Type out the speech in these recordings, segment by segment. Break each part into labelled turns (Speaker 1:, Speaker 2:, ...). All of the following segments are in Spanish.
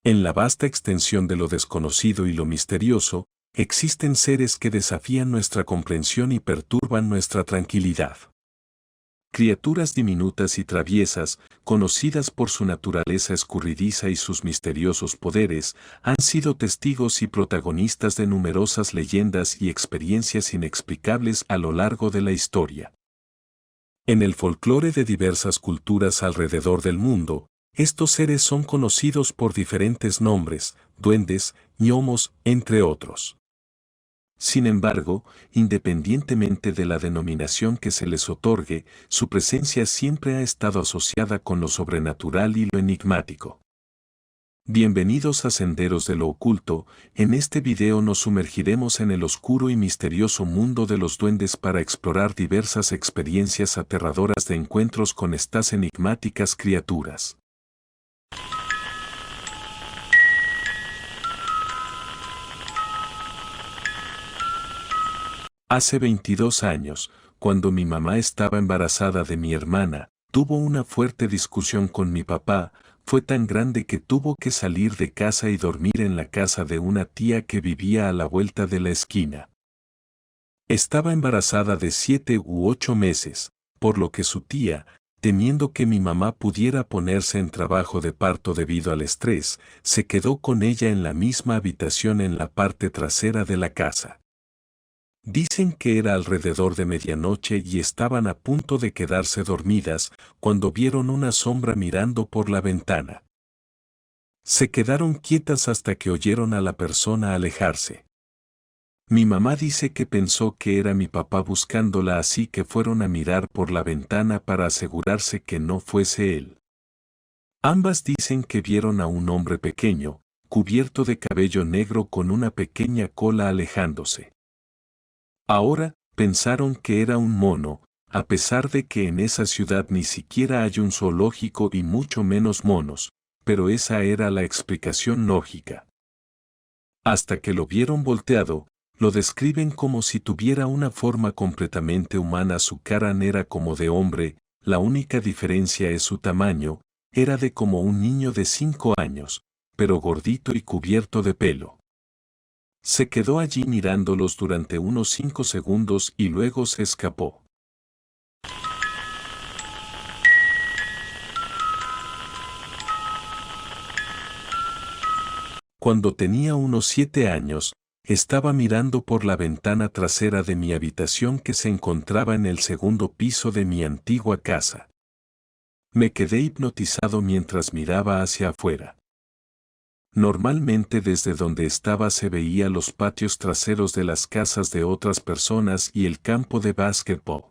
Speaker 1: En la vasta extensión de lo desconocido y lo misterioso, existen seres que desafían nuestra comprensión y perturban nuestra tranquilidad. Criaturas diminutas y traviesas, conocidas por su naturaleza escurridiza y sus misteriosos poderes, han sido testigos y protagonistas de numerosas leyendas y experiencias inexplicables a lo largo de la historia. En el folclore de diversas culturas alrededor del mundo, estos seres son conocidos por diferentes nombres, duendes, gnomos, entre otros. Sin embargo, independientemente de la denominación que se les otorgue, su presencia siempre ha estado asociada con lo sobrenatural y lo enigmático. Bienvenidos a Senderos de lo Oculto. En este video nos sumergiremos en el oscuro y misterioso mundo de los duendes para explorar diversas experiencias aterradoras de encuentros con estas enigmáticas criaturas. Hace 22 años, cuando mi mamá estaba embarazada de mi hermana, tuvo una fuerte discusión con mi papá. Fue tan grande que tuvo que salir de casa y dormir en la casa de una tía que vivía a la vuelta de la esquina. Estaba embarazada de 7 u 8 meses, por lo que su tía, temiendo que mi mamá pudiera ponerse en trabajo de parto debido al estrés, se quedó con ella en la misma habitación en la parte trasera de la casa. Dicen que era alrededor de medianoche y estaban a punto de quedarse dormidas cuando vieron una sombra mirando por la ventana. Se quedaron quietas hasta que oyeron a la persona alejarse. Mi mamá dice que pensó que era mi papá buscándola, así que fueron a mirar por la ventana para asegurarse que no fuese él. Ambas dicen que vieron a un hombre pequeño, cubierto de cabello negro con una pequeña cola alejándose. Ahora, pensaron que era un mono, a pesar de que en esa ciudad ni siquiera hay un zoológico y mucho menos monos, pero esa era la explicación lógica. Hasta que lo vieron volteado, lo describen como si tuviera una forma completamente humana. Su cara era como de hombre, la única diferencia es su tamaño, era de como un niño de 5 años, pero gordito y cubierto de pelo. Se quedó allí mirándolos durante unos 5 segundos y luego se escapó. Cuando tenía unos 7 años, estaba mirando por la ventana trasera de mi habitación que se encontraba en el segundo piso de mi antigua casa. Me quedé hipnotizado mientras miraba hacia afuera. Normalmente desde donde estaba se veía los patios traseros de las casas de otras personas y el campo de básquetbol.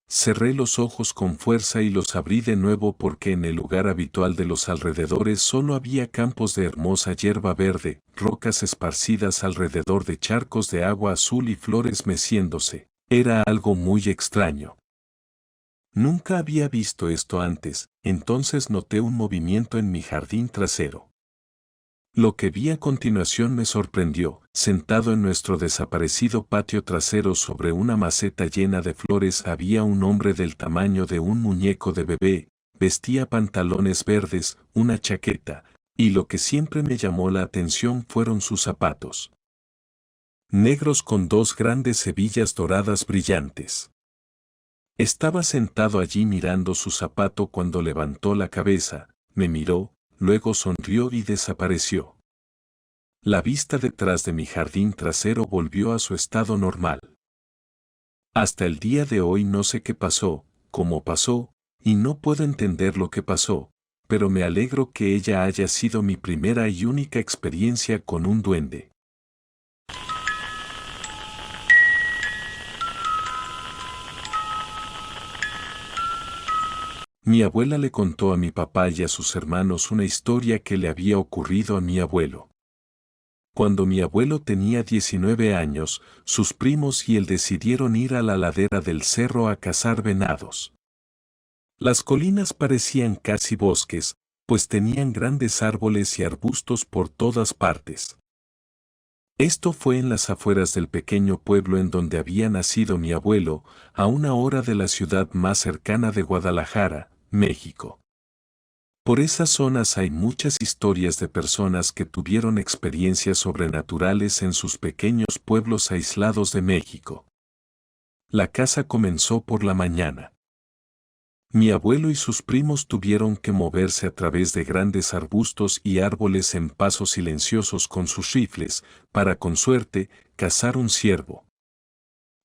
Speaker 1: Cerré los ojos con fuerza y los abrí de nuevo porque en el lugar habitual de los alrededores solo había campos de hermosa hierba verde, rocas esparcidas alrededor de charcos de agua azul y flores meciéndose. Era algo muy extraño. Nunca había visto esto antes, entonces noté un movimiento en mi jardín trasero. Lo que vi a continuación me sorprendió. Sentado en nuestro desaparecido patio trasero sobre una maceta llena de flores había un hombre del tamaño de un muñeco de bebé, vestía pantalones verdes, una chaqueta, y lo que siempre me llamó la atención fueron sus zapatos. Negros con 2 grandes hebillas doradas brillantes. Estaba sentado allí mirando su zapato cuando levantó la cabeza, me miró, luego sonrió y desapareció. La vista detrás de mi jardín trasero volvió a su estado normal. Hasta el día de hoy no sé qué pasó, cómo pasó, y no puedo entender lo que pasó, pero me alegro que ella haya sido mi primera y única experiencia con un duende. Mi abuela le contó a mi papá y a sus hermanos una historia que le había ocurrido a mi abuelo. Cuando mi abuelo tenía 19 años, sus primos y él decidieron ir a la ladera del cerro a cazar venados. Las colinas parecían casi bosques, pues tenían grandes árboles y arbustos por todas partes. Esto fue en las afueras del pequeño pueblo en donde había nacido mi abuelo, a una hora de la ciudad más cercana de Guadalajara, México. Por esas zonas hay muchas historias de personas que tuvieron experiencias sobrenaturales en sus pequeños pueblos aislados de México. La caza comenzó por la mañana. Mi abuelo y sus primos tuvieron que moverse a través de grandes arbustos y árboles en pasos silenciosos con sus rifles, para con suerte, cazar un ciervo.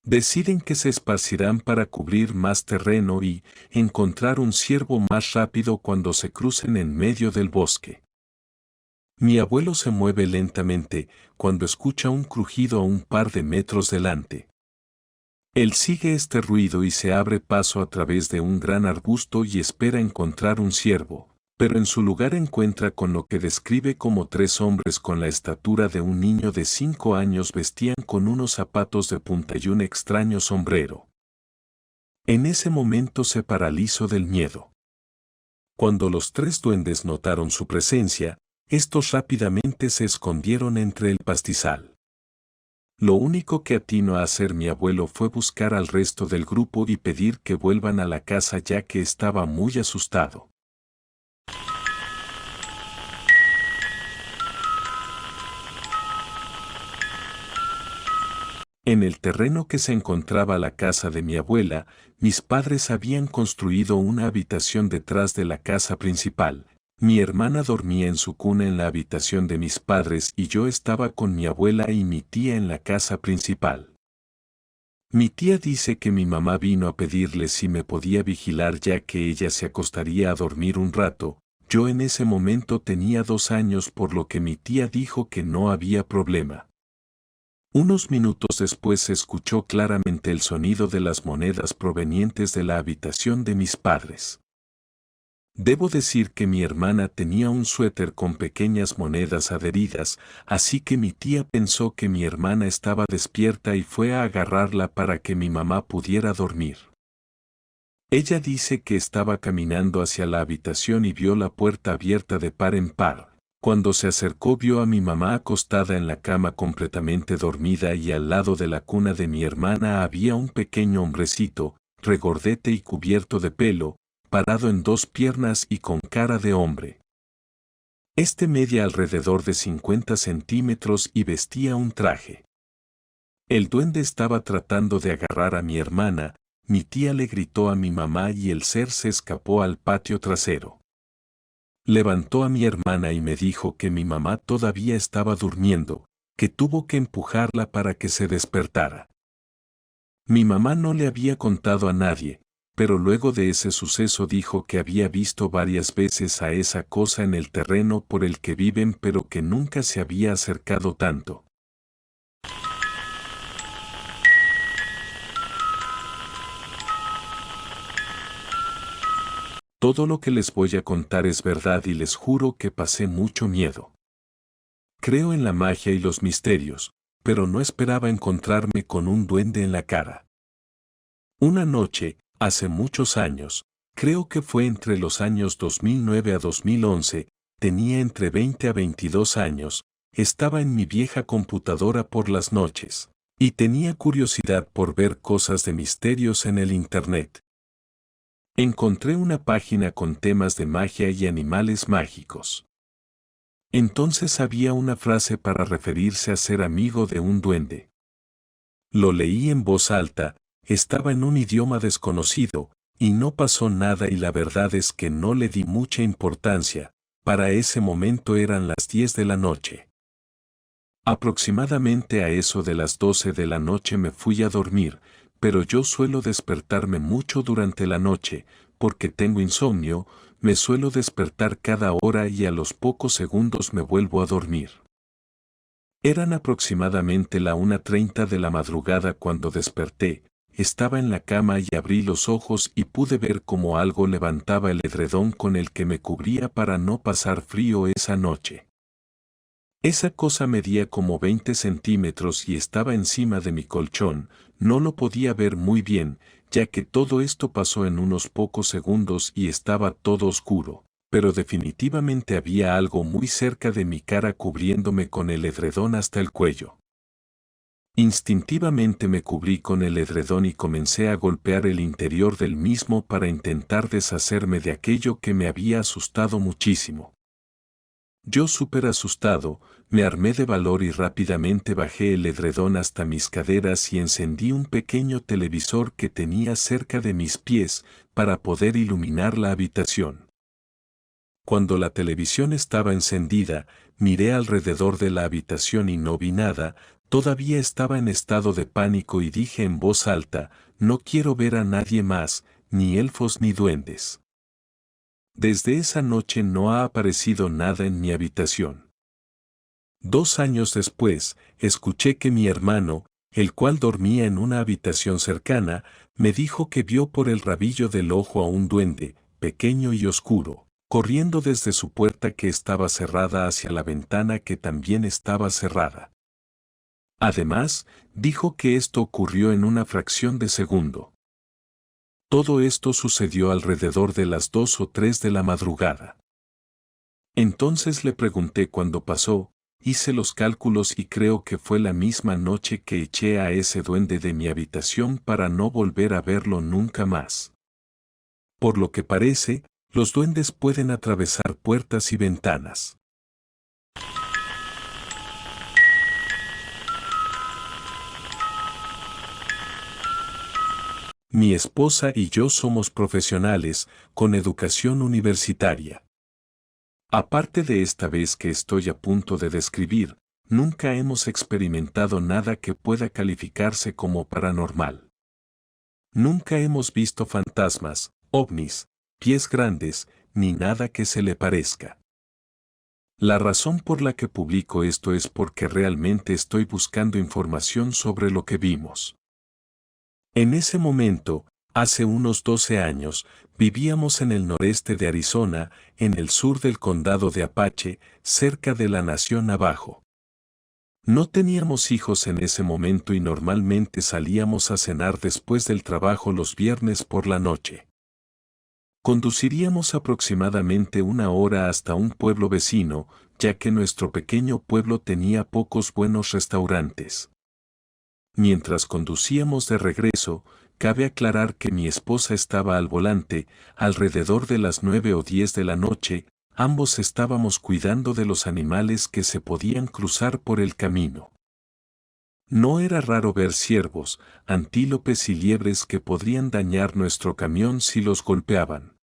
Speaker 1: Deciden que se esparcirán para cubrir más terreno y encontrar un ciervo más rápido cuando se crucen en medio del bosque. Mi abuelo se mueve lentamente cuando escucha un crujido a un par de metros delante. Él sigue este ruido y se abre paso a través de un gran arbusto y espera encontrar un ciervo, pero en su lugar encuentra con lo que describe como 3 hombres con la estatura de un niño de 5 años, vestían con unos zapatos de punta y un extraño sombrero. En ese momento se paralizó del miedo. Cuando los 3 duendes notaron su presencia, estos rápidamente se escondieron entre el pastizal. Lo único que atinó a hacer mi abuelo fue buscar al resto del grupo y pedir que vuelvan a la casa ya que estaba muy asustado. En el terreno que se encontraba la casa de mi abuela, mis padres habían construido una habitación detrás de la casa principal. Mi hermana dormía en su cuna en la habitación de mis padres y yo estaba con mi abuela y mi tía en la casa principal. Mi tía dice que mi mamá vino a pedirle si me podía vigilar ya que ella se acostaría a dormir un rato. Yo en ese momento tenía 2 años, por lo que mi tía dijo que no había problema. Unos minutos después se escuchó claramente el sonido de las monedas provenientes de la habitación de mis padres. Debo decir que mi hermana tenía un suéter con pequeñas monedas adheridas, así que mi tía pensó que mi hermana estaba despierta y fue a agarrarla para que mi mamá pudiera dormir. Ella dice que estaba caminando hacia la habitación y vio la puerta abierta de par en par. Cuando se acercó vio a mi mamá acostada en la cama completamente dormida y al lado de la cuna de mi hermana había un pequeño hombrecito, regordete y cubierto de pelo, parado en 2 piernas y con cara de hombre. Este medía alrededor de 50 centímetros y vestía un traje. El duende estaba tratando de agarrar a mi hermana, mi tía le gritó a mi mamá y el ser se escapó al patio trasero. Levantó a mi hermana y me dijo que mi mamá todavía estaba durmiendo, que tuvo que empujarla para que se despertara. Mi mamá no le había contado a nadie, pero luego de ese suceso dijo que había visto varias veces a esa cosa en el terreno por el que viven, pero que nunca se había acercado tanto. Todo lo que les voy a contar es verdad y les juro que pasé mucho miedo. Creo en la magia y los misterios, pero no esperaba encontrarme con un duende en la cara. Una noche, hace muchos años, creo que fue entre los años 2009 a 2011, tenía entre 20 a 22 años, estaba en mi vieja computadora por las noches, y tenía curiosidad por ver cosas de misterios en el internet. Encontré una página con temas de magia y animales mágicos. Entonces había una frase para referirse a ser amigo de un duende. Lo leí en voz alta, estaba en un idioma desconocido, y no pasó nada y la verdad es que no le di mucha importancia, para ese momento eran las 10 de la noche. Aproximadamente a eso de las 12 de la noche me fui a dormir, pero yo suelo despertarme mucho durante la noche, porque tengo insomnio, me suelo despertar cada hora y a los pocos segundos me vuelvo a dormir. Eran aproximadamente la 1:30 de la madrugada cuando desperté, estaba en la cama y abrí los ojos y pude ver cómo algo levantaba el edredón con el que me cubría para no pasar frío esa noche. Esa cosa medía como 20 centímetros y estaba encima de mi colchón, no lo podía ver muy bien, ya que todo esto pasó en unos pocos segundos y estaba todo oscuro, pero definitivamente había algo muy cerca de mi cara cubriéndome con el edredón hasta el cuello. Instintivamente me cubrí con el edredón y comencé a golpear el interior del mismo para intentar deshacerme de aquello que me había asustado muchísimo. Yo súper asustado, me armé de valor y rápidamente bajé el edredón hasta mis caderas y encendí un pequeño televisor que tenía cerca de mis pies para poder iluminar la habitación. Cuando la televisión estaba encendida, miré alrededor de la habitación y no vi nada. Todavía estaba en estado de pánico y dije en voz alta, no quiero ver a nadie más, ni elfos ni duendes. Desde esa noche no ha aparecido nada en mi habitación. 2 años después, escuché que mi hermano, el cual dormía en una habitación cercana, me dijo que vio por el rabillo del ojo a un duende, pequeño y oscuro, corriendo desde su puerta que estaba cerrada hacia la ventana que también estaba cerrada. Además, dijo que esto ocurrió en una fracción de segundo. Todo esto sucedió alrededor de las 2 o 3 de la madrugada. Entonces le pregunté cuándo pasó, hice los cálculos y creo que fue la misma noche que eché a ese duende de mi habitación para no volver a verlo nunca más. Por lo que parece, los duendes pueden atravesar puertas y ventanas. Mi esposa y yo somos profesionales, con educación universitaria. Aparte de esta vez que estoy a punto de describir, nunca hemos experimentado nada que pueda calificarse como paranormal. Nunca hemos visto fantasmas, ovnis, pies grandes, ni nada que se le parezca. La razón por la que publico esto es porque realmente estoy buscando información sobre lo que vimos. En ese momento, hace unos 12 años, vivíamos en el noreste de Arizona, en el sur del condado de Apache, cerca de la Nación Navajo. No teníamos hijos en ese momento y normalmente salíamos a cenar después del trabajo los viernes por la noche. Conduciríamos aproximadamente 1 hora hasta un pueblo vecino, ya que nuestro pequeño pueblo tenía pocos buenos restaurantes. Mientras conducíamos de regreso, cabe aclarar que mi esposa estaba al volante, alrededor de las 9 o 10 de la noche, ambos estábamos cuidando de los animales que se podían cruzar por el camino. No era raro ver ciervos, antílopes y liebres que podrían dañar nuestro camión si los golpeaban.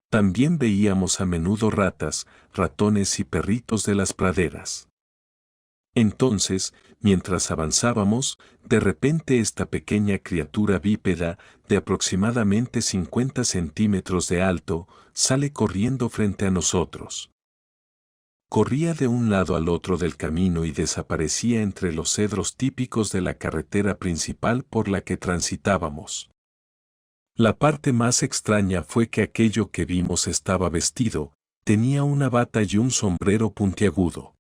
Speaker 1: También veíamos a menudo ratas, ratones y perritos de las praderas. Entonces, mientras avanzábamos, de repente esta pequeña criatura bípeda, de aproximadamente 50 centímetros de alto, sale corriendo frente a nosotros. Corría de un lado al otro del camino y desaparecía entre los cedros típicos de la carretera principal por la que transitábamos. La parte más extraña fue que aquello que vimos estaba vestido, tenía una bata y un sombrero puntiagudo.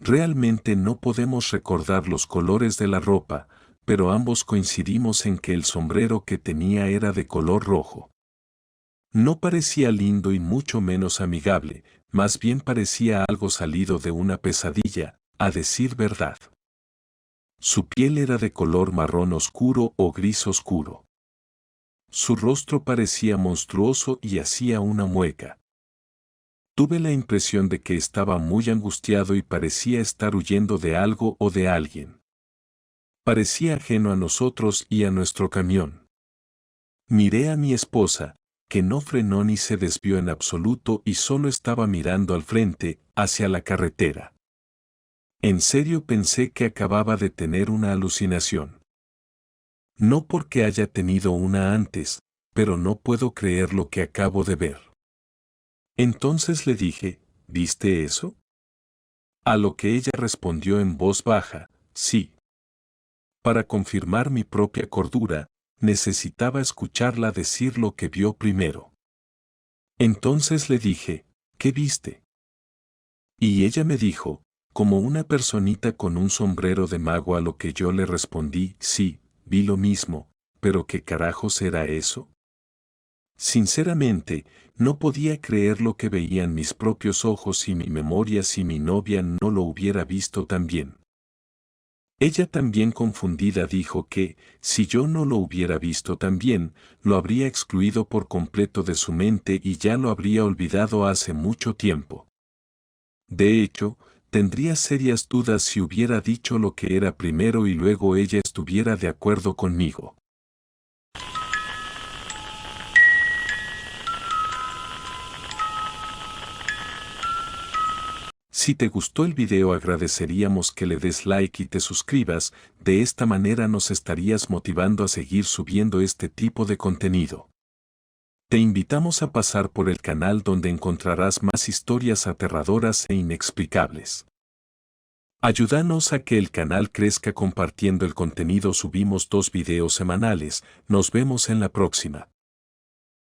Speaker 1: Realmente no podemos recordar los colores de la ropa, pero ambos coincidimos en que el sombrero que tenía era de color rojo. No parecía lindo y mucho menos amigable, más bien parecía algo salido de una pesadilla, a decir verdad. Su piel era de color marrón oscuro o gris oscuro. Su rostro parecía monstruoso y hacía una mueca. Tuve la impresión de que estaba muy angustiado y parecía estar huyendo de algo o de alguien. Parecía ajeno a nosotros y a nuestro camión. Miré a mi esposa, que no frenó ni se desvió en absoluto y solo estaba mirando al frente, hacia la carretera. En serio pensé que acababa de tener una alucinación. No porque haya tenido una antes, pero no puedo creer lo que acabo de ver. Entonces le dije, ¿viste eso? A lo que ella respondió en voz baja, sí. Para confirmar mi propia cordura, necesitaba escucharla decir lo que vio primero. Entonces le dije, ¿qué viste? Y ella me dijo, como una personita con un sombrero de mago, a lo que yo le respondí, sí, vi lo mismo, pero ¿qué carajos era eso? Sinceramente, no podía creer lo que veían mis propios ojos y mi memoria si mi novia no lo hubiera visto también. Ella también confundida dijo que, si yo no lo hubiera visto también, lo habría excluido por completo de su mente y ya lo habría olvidado hace mucho tiempo. De hecho, tendría serias dudas si hubiera dicho lo que era primero y luego ella estuviera de acuerdo conmigo. Si te gustó el video agradeceríamos que le des like y te suscribas, de esta manera nos estarías motivando a seguir subiendo este tipo de contenido. Te invitamos a pasar por el canal donde encontrarás más historias aterradoras e inexplicables. Ayúdanos a que el canal crezca compartiendo el contenido. Subimos 2 videos semanales. Nos vemos en la próxima.